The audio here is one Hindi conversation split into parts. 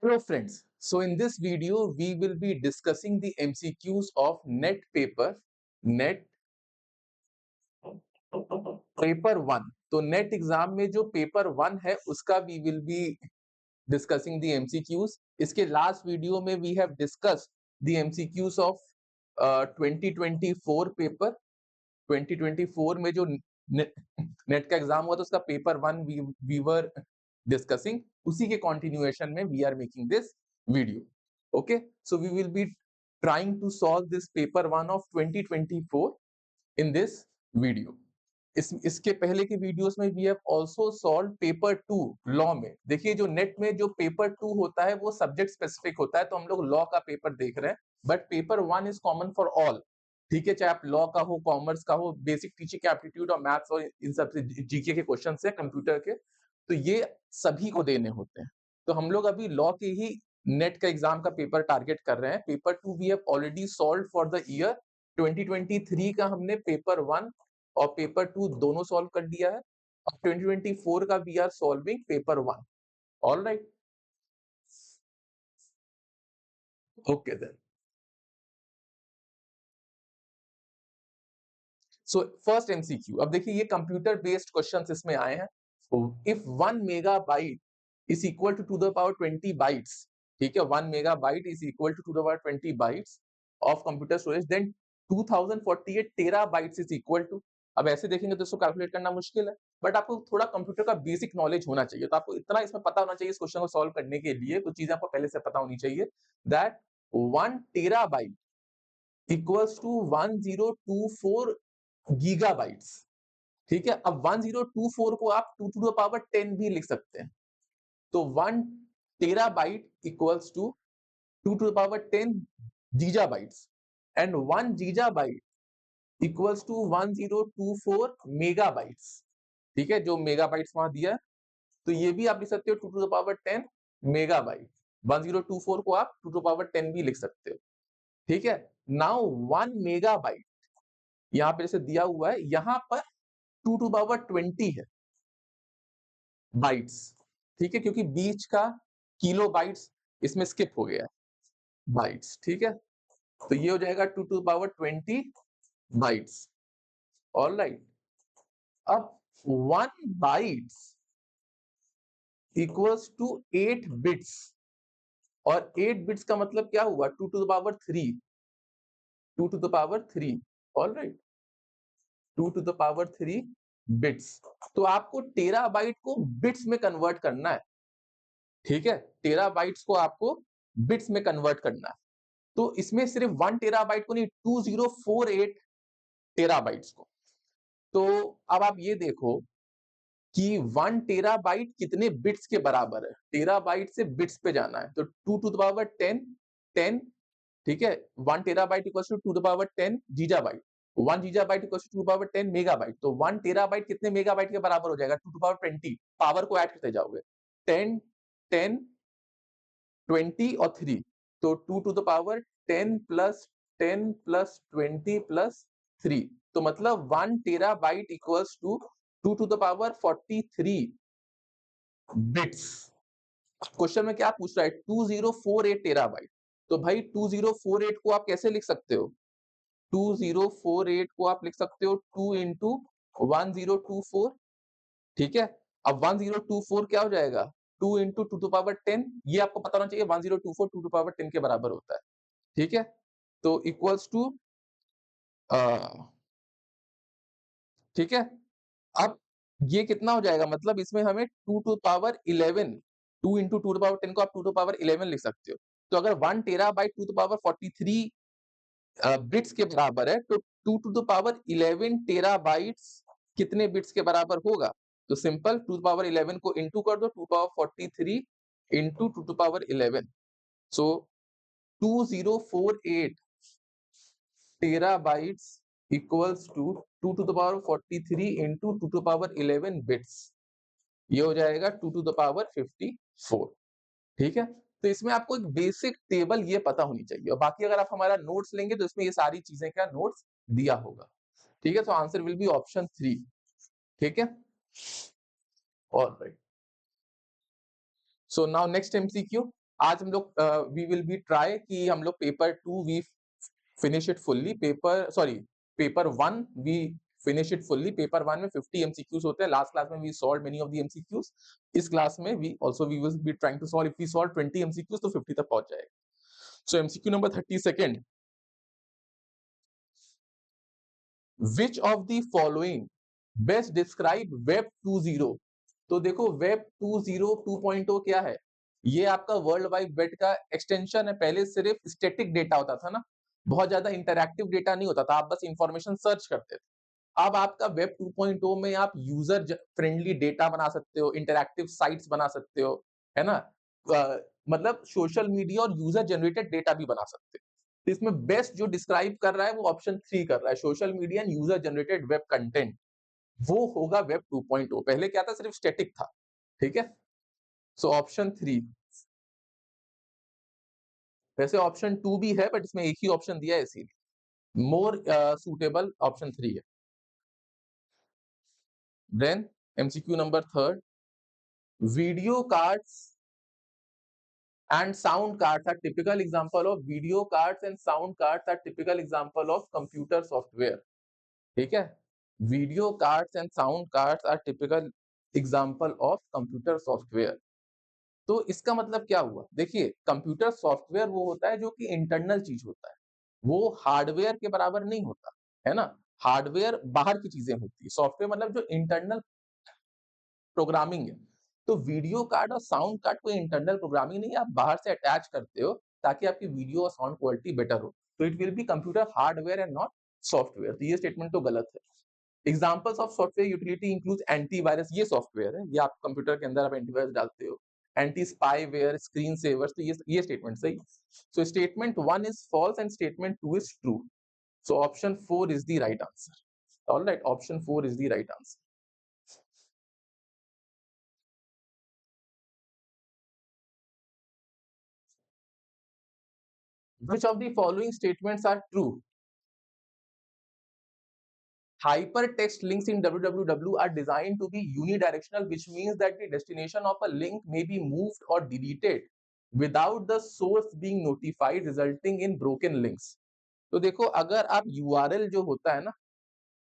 Hello friends, so in this video we will be discussing the MCQs of NET paper 1। तो नेट एग्जाम में जो पेपर 1 है उसका we will be discussing the MCQs। इसके लास्ट वीडियो में we have discussed the MCQs of 2024 paper. 2024 में जो नेट का एग्जाम हुआ था उसका पेपर 1 वी वर डिस्कसिंग, उसी के कंटिन्यूएशन में we are making this video. Okay, so we will be trying to solve this paper 1 of 2024 in this video. इसके पहले के वीडियोस में we have also solve paper 2 law में। देखिए जो नेट में जो पेपर 2 होता है वो सब्जेक्ट स्पेसिफिक होता है, तो हम लोग लॉ का पेपर देख रहे हैं, but paper 1 is common for all. ठीक है, चाहे आप लॉ का हो, कॉमर्स का हो, बेसिक टीचिंग के एप्टीट्यूड और मैथ्स और इन सब से जीके के क्वेश्चन है, कंप्यूटर के, तो ये सभी को देने होते हैं। तो हम लोग अभी लॉ के ही नेट का एग्जाम का पेपर टारगेट कर रहे हैं। Paper 2 we have already solve for the year 2023 का हमने पेपर 1 और पेपर 2 दोनों सॉल्व कर दिया है। अब 2024 का we are solving paper 1। All right, okay then. So first MCQ, अब देखिए ये कंप्यूटर बेस्ड क्वेश्चंस इसमें आए हैं। If 1 megabyte is equal to the power 20 bytes, ठीक है, 1 megabyte is equal to the power 20 bytes of computer storage, then 2048 terabytes is equal to. अब ऐसे देखेंगे तो इसको कैलकुलेट करना मुश्किल है, बट आपको थोड़ा कंप्यूटर का बेसिक नॉलेज होना चाहिए। तो आपको इतना इसमें पता होना चाहिए इस क्वेश्चन को सॉल्व करने के लिए, कुछ चीजें आपको पहले से पता होनी चाहिए, that 1 terabyte equals to 1024 gigabytes. ठीक है, अब 1024 को आप 2 टू द पावर 10 भी लिख सकते हैं। तो 1 terabyte equals to 2 to the power 10 gigabytes, and 1 gigabyte equals to 1024 megabytes. ठीक है, जो मेगाबाइट्स वहां दिया है, तो ये भी आप लिख सकते हो 2 टू द पावर 10 मेगाबाइट। 1024 को आप 2 टू द पावर 10 भी लिख सकते हो। ठीक है, नाउ 1 मेगाबाइट यहां पे जैसे दिया हुआ है, यहां पर 2 टू पावर 20 है बाइट्स। ठीक है, क्योंकि बीच का किलो बाइट्स इसमें स्किप हो गया है, बाइट्स। ठीक है, तो ये हो जाएगा 2 to power 20 bytes. All right, अब 1 बाइट्स इक्वल्स टू 8 बिट्स, और 8 बिट्स का मतलब क्या हुआ, 2 to the power 3, 2 to the power 3। All right, 2 to the power 3 bits. तो आपको टेराबाइट को बिट्स में कन्वर्ट करना है। ठीक है, टेराबाइट्स को आपको बिट्स में कन्वर्ट करना है। तो इसमें सिर्फ 1 टेराबाइट को नहीं, 2048 टेराबाइट्स को। तो अब आप ये देखो कि 1 टेराबाइट कितने बिट्स के बराबर है। टेराबाइट से बिट्स पे जाना है, तो 2 टू द पावर 10 10। ठीक है, 1 terabyte equals to 2 to the power 10 gigabyte. 1 gigabyte equals to 2 to the power 10 megabyte. तो 1 टेराबाइट कितने मेगाबाइट के बराबर हो जाएगा, 2 टू द पावर 20। पावर को ऐड करते जाओगे, 10 10 20 और 3, तो 2 to the power 10 plus 10 plus 20 plus 3, तो मतलब 1 terabyte equals to 2 to the power 43 bits. Question में क्या पूछ रहा है, 2048 टेराबाइट। तो भाई 2048 को आप कैसे लिख सकते हो, 2048 को आप लिख सकते हो 2 इंटू 1024। ठीक है, अब 1024 क्या हो जाएगा, 2 इंटू 2 टू पावर 10। ये आपको पता होना चाहिए 1024 2 टू पावर 10 के बराबर होता है। ठीक है, तो इक्वल्स टू, ठीक है, अब ये कितना हो जाएगा, मतलब इसमें हमें 2 to power 11, 2 into 2 to power 10 को आप 2 टू पावर 11 लिख सकते हो। तो अगर 1 टेराबाइट 2 टू पावर 43 बिट्स के बराबर है, तो 2 टू द पावर 11 टेराबाइट्स कितने बिट्स के बराबर होगा। तो सिंपल 2 टू पावर 11 को इंटू कर दो, 2 power 43 into 2 to power 11। So 2048 terabytes equals to 2 to the power 43 into 2 to power 11 bits. ये हो जाएगा 2 टू द पावर 54। ठीक है, तो इसमें आपको एक बेसिक टेबल ये पता होनी चाहिए, और बाकी अगर आप हमारा नोट्स लेंगे तो इसमें ये सारी चीजें का नोट्स दिया होगा। ठीक है, तो आंसर विल बी ऑप्शन 3। ठीक है, alright. So now next MCQ, आज हम लोग वी विल बी ट्राई कि हम लोग paper 2 we finish it fully, paper 1 we finish it fully. Paper 1 में 50 एमसीक्यूज होते हैं। लास्ट क्लास में we solve many of the MCQs. इस क्लास में we will be trying to solve, if we solve 20 MCQs तो 50 तक पहुंच जाएगा। So MCQ number 32, which of the following best describe web 2.0। तो देखो वेब 2.0 2.0 क्या है? ये आपका वर्ल्ड वाइड वेब का एक्सटेंशन है। पहले सिर्फ स्टैटिक डेटा होता था ना, बहुत ज्यादा इंटरैक्टिव डेटा नहीं होता था, आप बस इंफॉर्मेशन सर्च करते थे। अब आपका वेब 2.0 में आप यूजर फ्रेंडली डेटा बना सकते हो, इंटरैक्टिव साइट्स बना सकते हो, है ना? मतलब सोशल मीडिया और यूजर जनरेटेड डेटा भी बना सकते हो। तो इसमें बेस्ट जो डिस्क्राइब कर रहा है वो ऑप्शन 3 कर रहा है, social media and user generated web content. वो होगा वेब 2.0। पहले क्या था, सिर्फ स्टैटिक था। ठीक है, सो ऑप्शन 3। वैसे ऑप्शन 2 भी है बट इसमें एक ही ऑप्शन दिया है, इसीलिए मोर सुटेबल ऑप्शन 3 है। Then MCQ number 3, video cards and sound cards are typical example of video cards and sound cards are typical example of computer software। ठीक है, video cards and sound cards are typical example of computer software. तो इसका मतलब क्या हुआ? देखिए, कंप्यूटर सॉफ्टवेयर वो होता है जो कि इंटरनल चीज होता है, वो हार्डवेयर के बराबर नहीं होता, है ना? हार्डवेयर बाहर की चीजें होती है, सॉफ्टवेयर मतलब जो इंटरनल प्रोग्रामिंग है। तो वीडियो कार्ड और साउंड कार्ड कोई इंटरनल प्रोग्रामिंग नहीं है, आप बाहर से अटैच करते हो ताकि आपकी वीडियो और साउंड क्वालिटी बेटर हो। तो it will be computer hardware and not software. तो ये स्टेटमेंट तो गलत है। Examples of software utility includes antivirus, ये सॉफ्टवेयर है, ये आप कंप्यूटर के अंदर आप एंटीवायरस डालते हो, एंटी स्पाईवेयर, स्क्रीन सेवर्स। तो ये स्टेटमेंट सही। So statement 1 is false and statement 2 is true. So option 4 is the right answer. All right, option 4 is the right answer. Which of the following statements are true? Hypertext links in www are designed to be unidirectional, which means that the destination of a link may be moved or deleted without the source being notified, resulting in broken links। तो देखो, अगर आप URL जो होता है ना,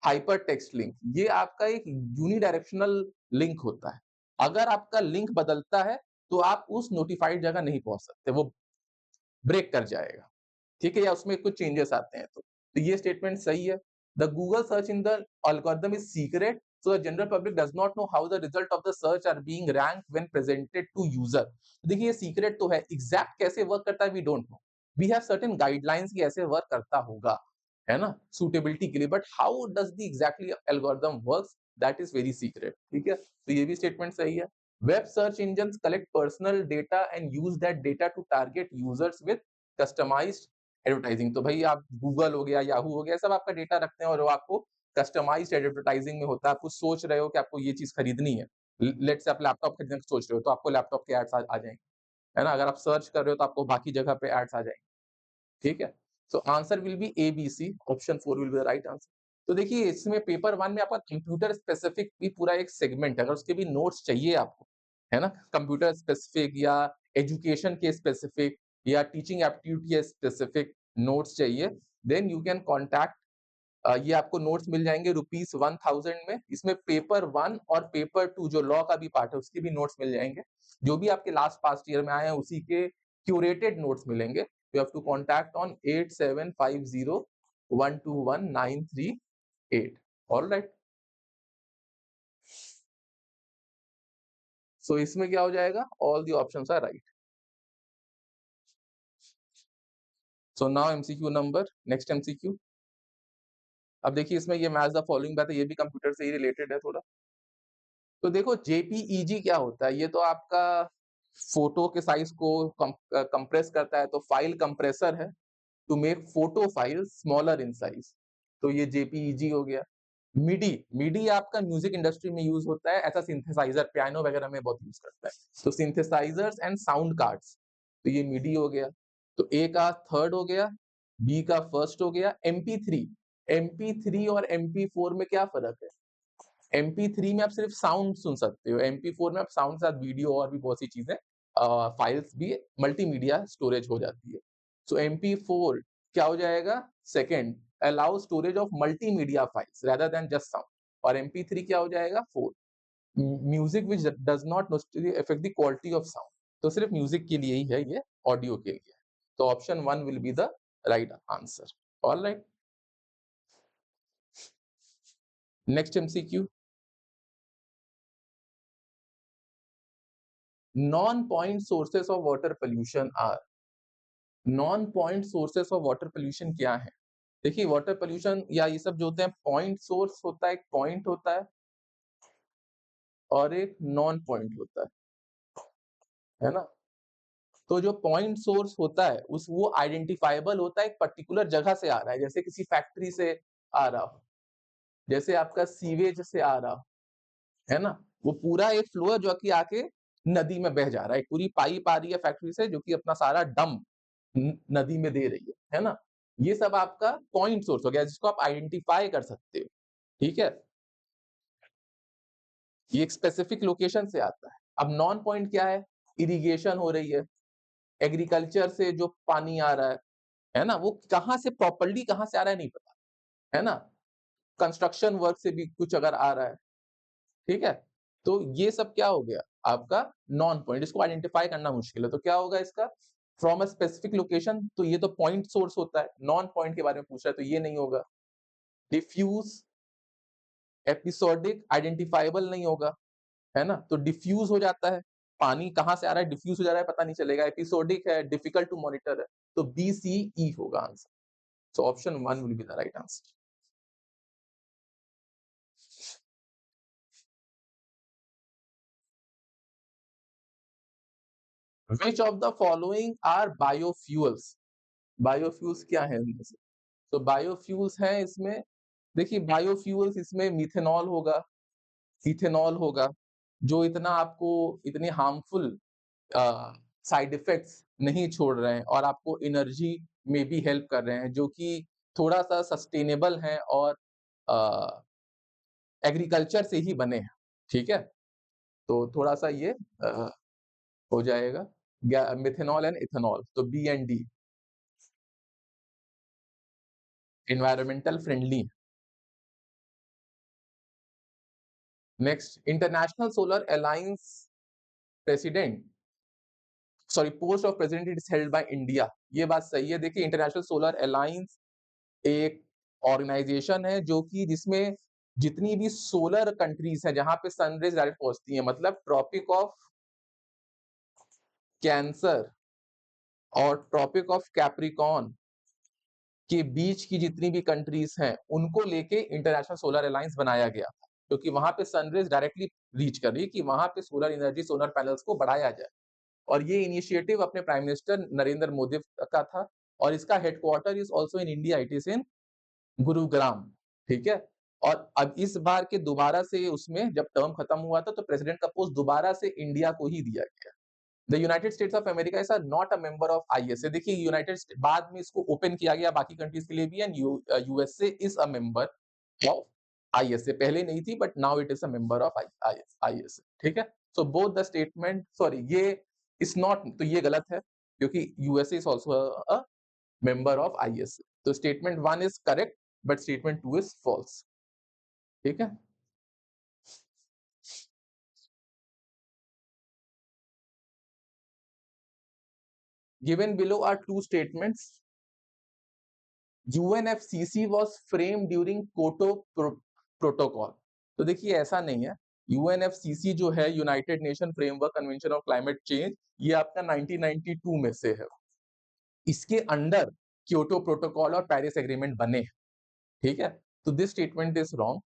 हाइपर टेक्स्ट लिंक, ये आपका एक यूनिडायरेक्शनल लिंक होता है। अगर आपका लिंक बदलता है तो आप उस नोटिफाइड जगह नहीं पहुंच सकते, वो ब्रेक कर जाएगा। ठीक है, या उसमें कुछ चेंजेस आते हैं तो ये स्टेटमेंट सही है। The Google search in the algorithm is secret, so the general public does not know how the result of the search are being ranked when presented to user. देखिए, ये सीक्रेट तो है, एग्जैक्ट कैसे वर्क करता है we don't know. We have certain guidelines कि ऐसे वर्क करता होगा, है ना, सुटेबिलिटी के लिए, but how does the exactly algorithm works, that is very secret. ठीक है, तो ये भी स्टेटमेंट सही है। Web search engines collect personal data and use that data to target users with customized advertising. तो भाई आप गूगल हो गया, याहू हो गया, सब आपका डेटा रखते हैं और वो आपको कस्टमाइज्ड एडवर्टाइजिंग में होता है। आप कुछ सोच रहे हो कि आपको ये चीज खरीदनी है, लेट से आप लैपटॉप खरीदने की सोच रहे हो तो आपको लैपटॉप के एड्स आ जाएंगे, है ना? अगर आप सर्च कर रहे हो तो आपको बाकी जगह पे एड्स आ जाएंगे। ठीक है, so answer will be A B C, option 4 will be the right answer. तो देखिए, इसमें पेपर 1 में आपका कंप्यूटर स्पेसिफिक भी पूरा एक सेगमेंट है, अगर उसके भी नोट्स चाहिए आपको, है ना, कंप्यूटर स्पेसिफिक या एजुकेशन के स्पेसिफिक या टीचिंग एप्टीट्यूड के स्पेसिफिक नोट्स चाहिए, देन यू कैन कॉन्टैक्ट। ये आपको नोट्स मिल जाएंगे ₹1000 में। इसमें पेपर 1 और पेपर 2 जो लॉ का भी पार्ट है उसके भी नोट्स मिल जाएंगे। जो भी आपके लास्ट पास्ट ईयर में आए हैं उसी के क्यूरेटेड नोट्स मिलेंगे। You have to contact on 8750121938। Alright, so इसमें क्या हो जाएगा? All the options are right. So now MCQ number, next MCQ. अब देखिए, इसमें ये मैच द फॉलोइंग बात है, ये भी कंप्यूटर से ही रिलेटेड है थोड़ा। तो देखो, जेपीईजी क्या होता है? ये तो आपका फोटो के साइज को कंप्रेस करता है, तो फाइल कंप्रेसर है to make photo file smaller in size. तो ये जेपीईजी हो गया। मिडी, मिडी आपका म्यूजिक इंडस्ट्री में यूज होता है, ऐसा सिंथेसाइजर पियानो वगैरह में बहुत यूज करता है। तो सिंथेसाइजर्स एंड साउंड कार्ड्स, तो ये मिडी हो गया। तो ए का थर्ड हो गया, बी का फर्स्ट हो गया। एमपी3, एमपी3 और एमपी4 में क्या फर्क है? एमपी3 में आप सिर्फ साउंड सुन सकते हो, एमपी4 में आप साउंड के साथ वीडियो और भी बहुत सी चीजें फाइल्स भी मल्टीमीडिया स्टोरेज हो जाती है। सो MP4 क्या हो जाएगा? Second, allow storage of multimedia files rather than just sound. और MP3 क्या हो जाएगा? 4, music which does not affect the quality of sound. तो सिर्फ म्यूजिक के लिए ही है, ये ऑडियो के लिए। तो option 1 will be the right answer. All right, next MCQ, non point sources of water pollution आर। Non point sources of water pollution क्या है? देखिए, वाटर पोल्यूशन या ये सब जो होते हैं, पॉइंट सोर्स होता है, एक पॉइंट होता है और एक नॉन पॉइंट होता है ना? तो जो पॉइंट सोर्स होता है उस वो आइडेंटिफाइबल होता है, एक पर्टिकुलर जगह से आ रहा है, जैसे किसी फैक्ट्री से आ रहा हो, जैसे आपका सीवेज से आ रहा हो, है ना? वो पूरा एक फ्लो है जो कि आके नदी में बह जा रहा है, एक पूरी पाइप आ रही है फैक्ट्री से जो कि अपना सारा डंप नदी में दे रही है ना? ये सब आपका पॉइंट सोर्स हो गया जिसको आप आइडेंटिफाई कर सकते हो, ठीक है? ये एक स्पेसिफिक लोकेशन से आता है। अब नॉन पॉइंट क्या है? इरिगेशन हो रही है, एग्रीकल्चर से जो पानी आ रहा है ना? वो कहाँ से प्रॉपर्ली कहाँ से आ रहा है नहीं पता, है ना? कंस्ट्रक्शन वर्क से भी कुछ अगर आ रहा है, ठीक है? तो ये सब क्या हो गया? आपका नॉन पॉइंट, इसको आइडेंटिफाई करना मुश्किल है। तो क्या होगा इसका? फ्रॉम अ स्पेसिफिक लोकेशन, तो ये तो पॉइंट सोर्स होता है। नॉन पॉइंट के बारे में पूछ रहा है तो ये नहीं होगा। डिफ्यूज, एपिसोडिक, आइडेंटिफाइबल नहीं होगा, है ना? तो डिफ्यूज हो जाता है, पानी कहाँ से आ रहा है, डिफ्यूज हो जा रहा है, पता नहीं चलेगा। एपिसोडिक है, डिफिकल्ट टू मॉनिटर है, तो BCE होगा answer. So option 1 will be the right answer. Which of the following are biofuels? Biofuels क्या है इनमें से? तो बायोफ्यूल्स हैं इसमें, देखिए बायोफ्यूल्स इसमें मिथेनॉल होगा, इथेनॉल होगा, जो इतना आपको इतने हार्मफुल साइड इफेक्ट्स नहीं छोड़ रहे हैं और आपको एनर्जी में भी हेल्प कर रहे हैं, जो कि थोड़ा-सा सस्टेनेबल हैं और एग्रीकल्चर से ही बने हैं, ठीक है? तो थोड़ा-सा ये हो जाएगा मिथेनॉल एंड इथेनॉल, तो B and D environmental friendly. Next, international solar alliance president, sorry, post of president is held by India. ये बात सही है। देखिए, इंटरनेशनल सोलर अलायंस एक ऑर्गेनाइजेशन है जो कि जिसमें जितनी भी सोलर कंट्रीज हैं जहां पे सनरेज डायरेक्ट पहुंचती है, मतलब ट्रॉपिक ऑफ कैंसर और ट्रॉपिक ऑफ कैप्रिकॉर्न के बीच की जितनी भी कंट्रीज हैं उनको लेके इंटरनेशनल सोलर अलायंस बनाया गया था, क्योंकि वहां पे सनरेज डायरेक्टली रीच कर रही है, कि वहां पे सोलर एनर्जी, सोलर पैनल्स को बढ़ाया जाए। और ये इनिशिएटिव अपने प्राइम मिनिस्टर नरेंद्र मोदी का था, और इसका headquarter is also in India, it is in Gurugram, ठीक है? और अब इस बार के दोबारा से उसमें जब टर्म खत्म हुआ था तो प्रेसिडेंट का पोस्ट दोबारा से इंडिया को ही दिया गया। The United states of America is not a member of ISA। देखिए, यूनाइटेड बाद में इसको ओपन किया गया बाकी कंट्रीज के लिए भी, and USA is a member of ISA। पहले नहीं थी but now it is a member of ISA, ठीक है? So both the statement, sorry, ये इज नॉट, तो ये गलत है क्योंकि USA is also a member of ISA। तो statement 1 is correct but statement 2 is false, ठीक है? Given below are two statements. UNFCC was framed during Kyoto protocol. तो देखिए, ऐसा नहीं है। UNFCC जो है, United nation framework convention of climate change, ये आपका 1992 में से है। इसके अंडर क्योटो प्रोटोकॉल और पेरिस एग्रीमेंट बने, ठीक है? तो this statement is wrong.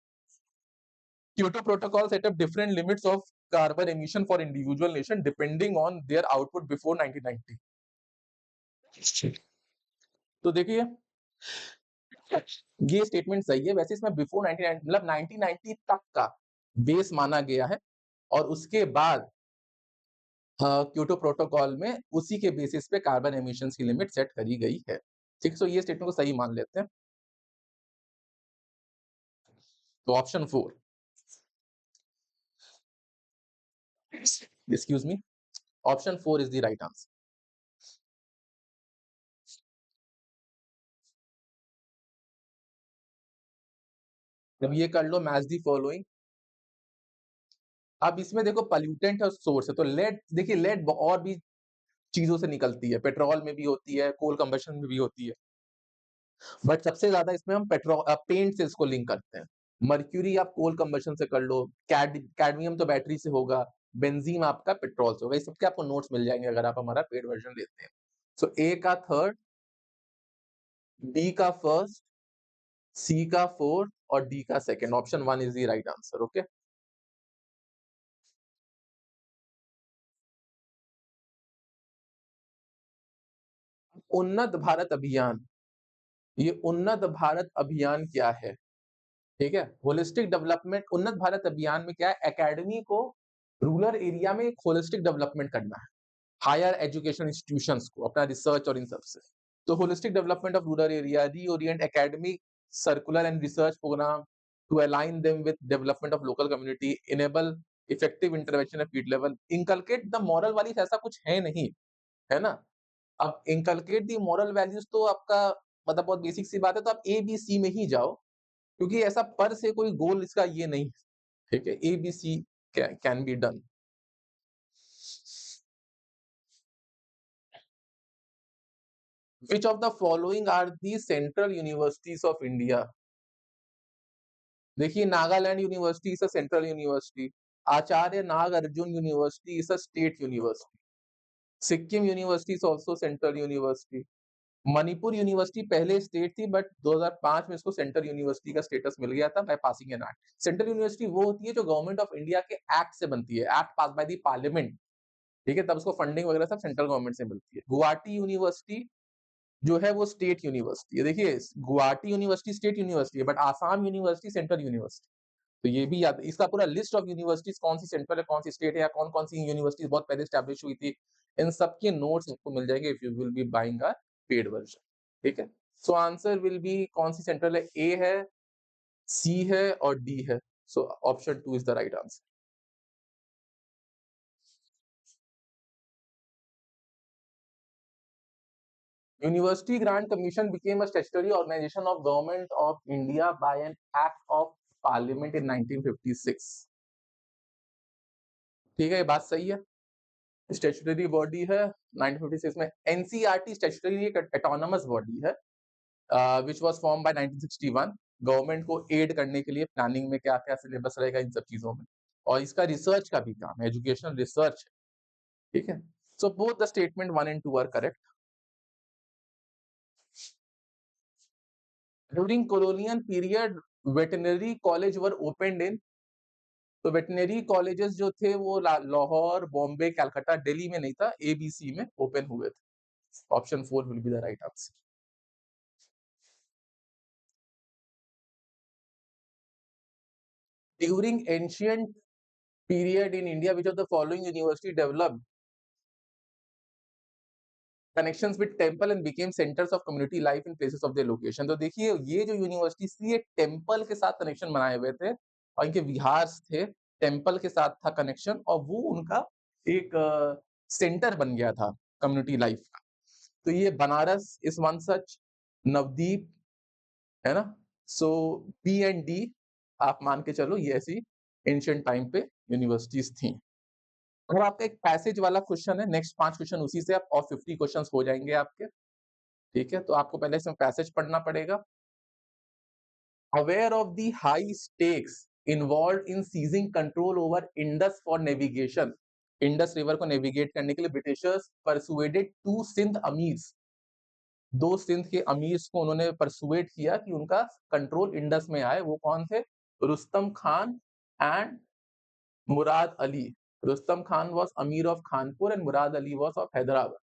Kyoto protocol set up different limits of carbon emission for individual nation depending on their output before 1990। तो देखिए, ये स्टेटमेंट सही है। वैसे इसमें बिफोर 1990 मतलब 1990 तक का बेस माना गया है, और उसके बाद क्योटो प्रोटोकॉल में उसी के बेसिस पे कार्बन एमिशंस की लिमिट सेट करी गई है, ठीक है? सो ये स्टेटमेंट को सही मान लेते हैं। तो option 4, excuse me, option 4 is the right answer. अब ये कर लो, मैच दी फॉलोइंग। अब इसमें देखो पॉल्यूटेंट और सोर्स है, तो लेड, देखिए लेड और भी चीजों से निकलती है, पेट्रोल में भी होती है, कोल कंबशन में भी होती है, बट सबसे ज्यादा इसमें हम पेंट से इसको लिंक करते हैं। मर्क्यूरी आप कोल कंबशन से कर लो, कैडमियम तो बैटरी से होगा, बेंजीन आपका पेट्रोल से होगा। ये सबके आपको नोट्स मिल जाएंगे अगर आप हमारा पेड वर्जन लेते हैं। सो ए का थर्ड, बी का फर्स्ट, सी का फोर्थ और डी का second. Option 1 is the right answer. Okay, उन्नत भारत अभियान, ये उन्नत भारत अभियान क्या है? ठीक है, होलिस्टिक डेवलपमेंट, उन्नत भारत अभियान में क्या है, एकेडमी को रूरल एरिया में एक होलिस्टिक डेवलपमेंट करना है, हायर एजुकेशन इंस्टीट्यूशंस को, अपना रिसर्च और इन सब से। तो holistic development of rural area, reorient academic circular and research program to align them with development of local community, enable effective intervention at field level, inculcate the moral values, ऐसा कुछ है नहीं, है ना। अब इनकलकेट दी मॉरल वैल्यूज तो आपका मतलब बहुत बेसिक सी बात है, तो आप ए बी सी में ही जाओ, क्योंकि ऐसा पर से कोई गोल इसका ये नहीं है। ठीक है, A B C can be done. Which of the following are the central universities of India? देखिए, Nagaland university is a central university, Acharya Nag Arjun university is a state university, Sikkim university is also central university, Manipur university पहले स्टेट थी बट 2005 में इसको सेंट्रल यूनिवर्सिटी का स्टेटस मिल गया था by passing an act. Central university वो होती है जो गवर्नमेंट ऑफ इंडिया के एक्ट से बनती है, act pass by the parliament. ठीक है, तब उसको फंडिंग वगैरह सब सेंट्रल गवर्नमेंट से मिलती है। गुवाहाटी यूनिवर्सिटी जो है वो स्टेट यूनिवर्सिटी है। देखिए, गुवाहाटी यूनिवर्सिटी स्टेट यूनिवर्सिटी है, but Assam university central university. तो ये भी याद, इसका पूरा लिस्ट ऑफ यूनिवर्सिटीज कौन सी सेंट्रल है, कौन सी स्टेट है, या कौन कौन सी यूनिवर्सिटीज बहुत पहले स्टैब्लिश हुई थी, इन सबके नोट्स आपको मिल जाएंगे if you will be buying a paid version. ठीक है, सो आंसर विल बी, कौन सी सेंट्रल है, ए है, सी है और डी है। So option 2 is the right answer. University Grant Commission became a statutory organization of Government of India by an Act of Parliament in 1956। ठीक है, ये बात सही है, स्टैट्यूटरी बॉडी है 1956 में। एनसीईआरटी स्टैट्यूटरी एक ऑटोनमस बॉडी है which was form by 1961, government को एड करने के लिए प्लानिंग में क्या क्या सिलेबस रहेगा इन सब चीजों में, और इसका रिसर्च का भी काम है, एजुकेशनल रिसर्च। ठीक है, so both the statement 1 and 2 are correct. During colonial period veterinary college were opened in, तो वेटनरी कॉलेजेस जो थे वो लाहौर, बॉम्बे, कलकत्ता, दिल्ली में नहीं था, एबीसी में ओपन हुए थे। Option 4 will be the right answer. During ancient period in India which of the following university developed connections with temple and became centres of community life in places of their location. तो देखिए, ये जो यूनिवर्सिटी थी ये टेंपल के साथ कनेक्शन बनाए हुए थे, और इनके विहार थे, टेंपल के साथ था कनेक्शन, और वो उनका एक सेंटर बन गया था कम्युनिटी लाइफ का। तो ये बनारस इस वन सच, नवदीप, है ना। सो बी एंड डी आप मान के चलो, ये ऐसी एंशिएंट टाइम पे यूनिवर्सिटीज थी। और आपका एक पैसेज वाला क्वेश्चन है, नेक्स्ट 5 क्वेश्चन उसी से आप, और 50 क्वेश्चंस हो जाएंगे आपके। ठीक है, तो आपको पहले इसमें पैसेज पढ़ना पड़ेगा। Aware of the high stakes involve in seizing control over Indus for navigation, Indus river को नेविगेट करने के लिए Britishers persuaded 2 Sindh amirs, 2 Sindh के अमीर्स को उन्होंने परसुएड किया कि उनका कंट्रोल इंडस में आए। वो कौन थे? Rustam Khan and Murad Ali. Rustam Khan was Amir of Khanpur and Murad Ali was of Hyderabad.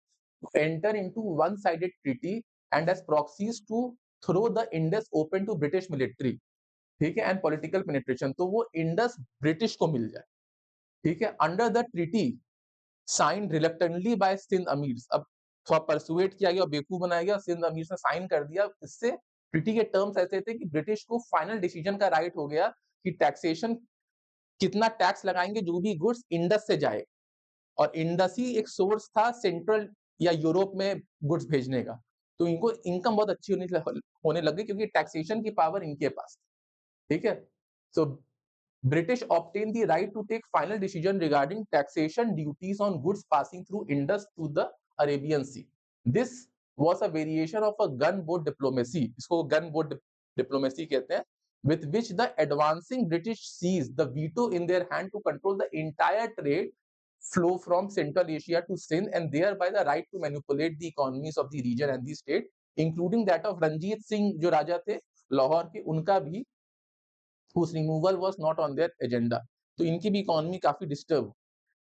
Enter into one-sided treaty and as proxies to throw the Indus open to British military, ठीक है, and political penetration, तो वो इंडस ब्रिटिश को मिल जाए। ठीक है, under the treaty sign reluctantly by Sindh amirs, अब थोड़ा परसुएट किया गया, बेवकूफ बनाया गया, सिंध अमीर्स ने साइन कर दिया। इससे ट्रीटी के टर्म्स ऐसे थे कि ब्रिटिश को फाइनल डिसीजन का राइट हो गया कि टैक्सेशन कितना टैक्स लगाएंगे जो भी गुड्स इंडस से जाए, और इंडस ही एक सोर्स था सेंट्रल या यूरोप में गुड्स भेजने का, तो इनको इनकम बहुत अच्छी होने लग गई क्योंकि टैक्सेशन की पावर इनके पास, ठीक है। सो British obtained the right to take final decision regarding taxation duties on goods passing through Indus to the Arabian Sea. This was a variation of a gunboat diplomacy. इसको gunboat diplomacy कहते हैं, with which the advancing British seized the veto in their hand to control the entire trade flow from Central Asia to Sindh and thereby the right to manipulate the economies of the region and the state, including that of Ranjit Singh जो राजा थे लाहौर के, उनका भी whose removal was not on their agenda. तो इनकी भी इकोनॉमी काफी disturb.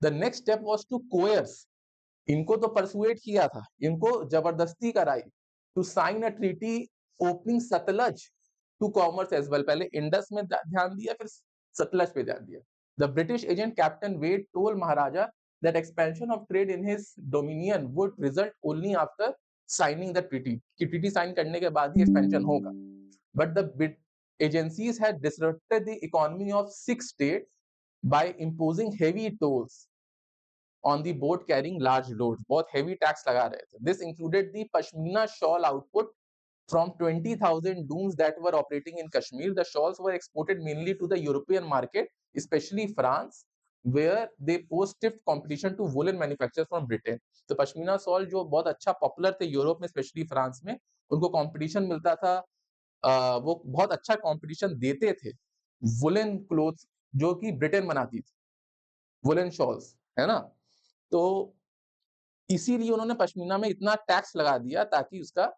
The next step was to coerce, इनको तो परसुएट किया था, इनको जबरदस्ती कराई to sign a treaty opening Sutlej to commerce as well. पहले इंडस में ध्यान दिया, फिर सतलज पे ध्यान दिया। The British agent Captain Wade told maharaja that expansion of trade in his dominion would result only after signing the treaty, कि treaty sign करने के बाद ही expansion होगा। But the agencies had disrupted the economy of 6 states by imposing heavy tolls on the boat carrying large loads. बहुत heavy tax लगा रहे थे। This included the Pashmina shawl output from 20,000 looms that were operating in Kashmir. The shawls were exported mainly to the European market, especially France, where they posed stiff competition to woolen manufacturers from Britain. तो पश्मीना शॉल जो बहुत अच्छा पॉपुलर थे यूरोप में, स्पेशली फ्रांस में, उनको कंपटीशन मिलता था, वो बहुत अच्छा कंपटीशन देते थे वुलन क्लोथ्स जो कि ब्रिटेन बनाती थी, वुलन शॉल्स, है ना। तो इसीलिए उन्होंने पश्मीना में इतना टैक्स लगा दिया ताकि उसका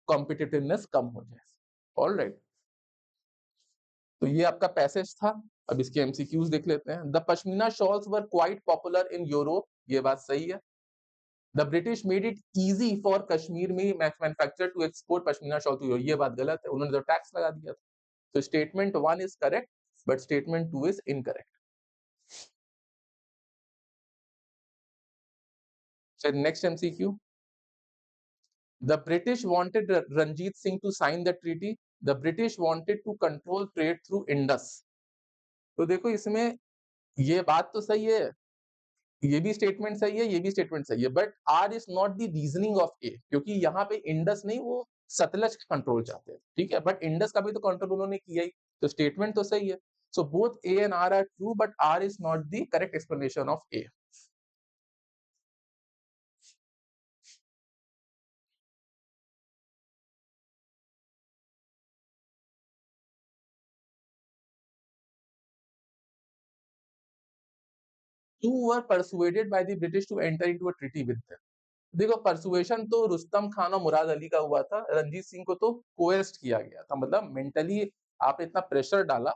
कॉम्पिटिटिवनेस कम हो जाए। ऑलराइट, तो ये आपका पैसेज था। अब इसके एमसीक्यूज देख लेते हैं। The pashmina shawls were quite popular in Europe, ये बात सही है। The British made it easy for Kashmir में manufacture to export pashmina shawl to Europe, ये बात गलत है, उन्होंने तो टैक्स लगा दिया था। So statement 1 is correct, but statement 2 is incorrect. So next MCQ. The British wanted Ranjit Singh to sign the treaty. The British wanted to control trade through Indus. तो देखो इसमें ये बात तो सही है, ये भी स्टेटमेंट सही है, ये भी स्टेटमेंट सही है, but R is not the reasoning of A, क्योंकि यहाँ पे इंडस नहीं, वो सतलज कंट्रोल चाहते हैं, ठीक है, बट इंडस का भी तो कंट्रोल उन्होंने किया ही, तो स्टेटमेंट तो सही है। So both A and R true, but R is not the correct explanation of A. who were persuaded by the British to enter into a treaty with them. देखो परसुएशन तो रुस्तम खान और मुराद अली का हुआ था, रंजीत सिंह को तो कोएर्स्ट किया गया था, मतलब मेंटली आपने इतना प्रेशर डाला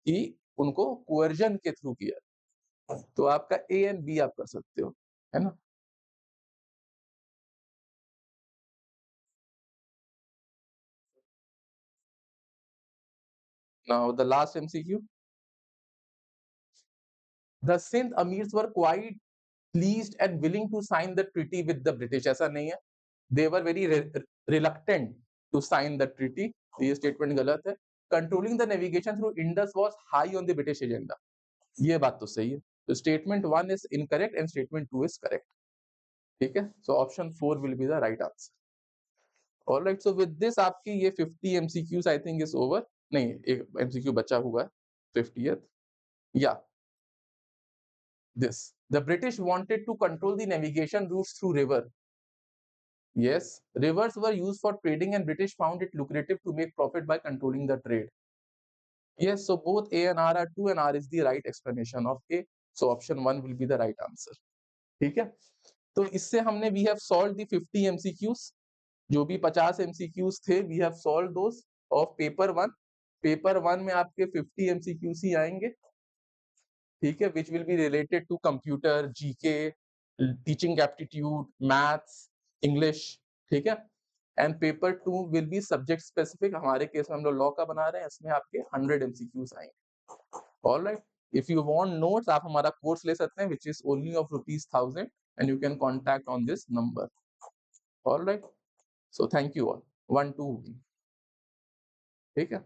कि उनको कोएर्जन के थ्रू किया। तो आपका ए एंड बी आप कर सकते हो, है ना। Now the last MCQ. The Sindh amirs were quite pleased and willing to sign the treaty with the British, ऐसा नहीं है, they were very reluctant to sign the treaty, ये स्टेटमेंट गलत है। Controlling the navigation through Indus was high on the British agenda, ये बात तो सही है। तो statement 1 is incorrect and statement 2 is correct, ठीक है। सो option 4 will be the right answer. Alright, so with this आपकी ये 50 MCQs I think is over, नहीं एक एमसीक्यू बचा हुआ है 50th, या this the British wanted to control the navigation routes through river. Yes, rivers were used for trading and British found it lucrative to make profit by controlling the trade. Yes, so both A and R are true and R is the right explanation of A. So option 1 will be the right answer. ठीक है, तो इससे हमने we have solved the 50 MCQs, जो भी 50 MCQs थे we have solved those of paper 1. Paper 1 में आपके 50 MCQs ही आएंगे, ठीक है, which will be related to computer, GK, teaching aptitude, maths, English, ठीक है। And paper 2 will be subject specific, हमारे केस में हम लोग लॉ का बना रहे हैं, इसमें आपके 100 एमसीक्यूज आएंगे। All right, if you want notes आप हमारा कोर्स ले सकते हैं which is only of ₹1000 and you can contact on this number. All right, so thank you all. 1 2, ठीक है,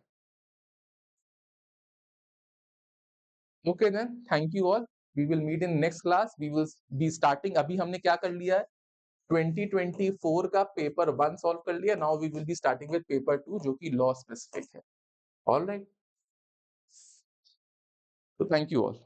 okay then, thank you all. We will meet in next class, we will be starting, अभी हमने क्या कर लिया है 2024 का पेपर 1 सॉल्व कर लिया, now we will be starting with paper 2 जो कि लॉ स्पेसिफिक है। ऑलराइट, तो थैंक यू ऑल।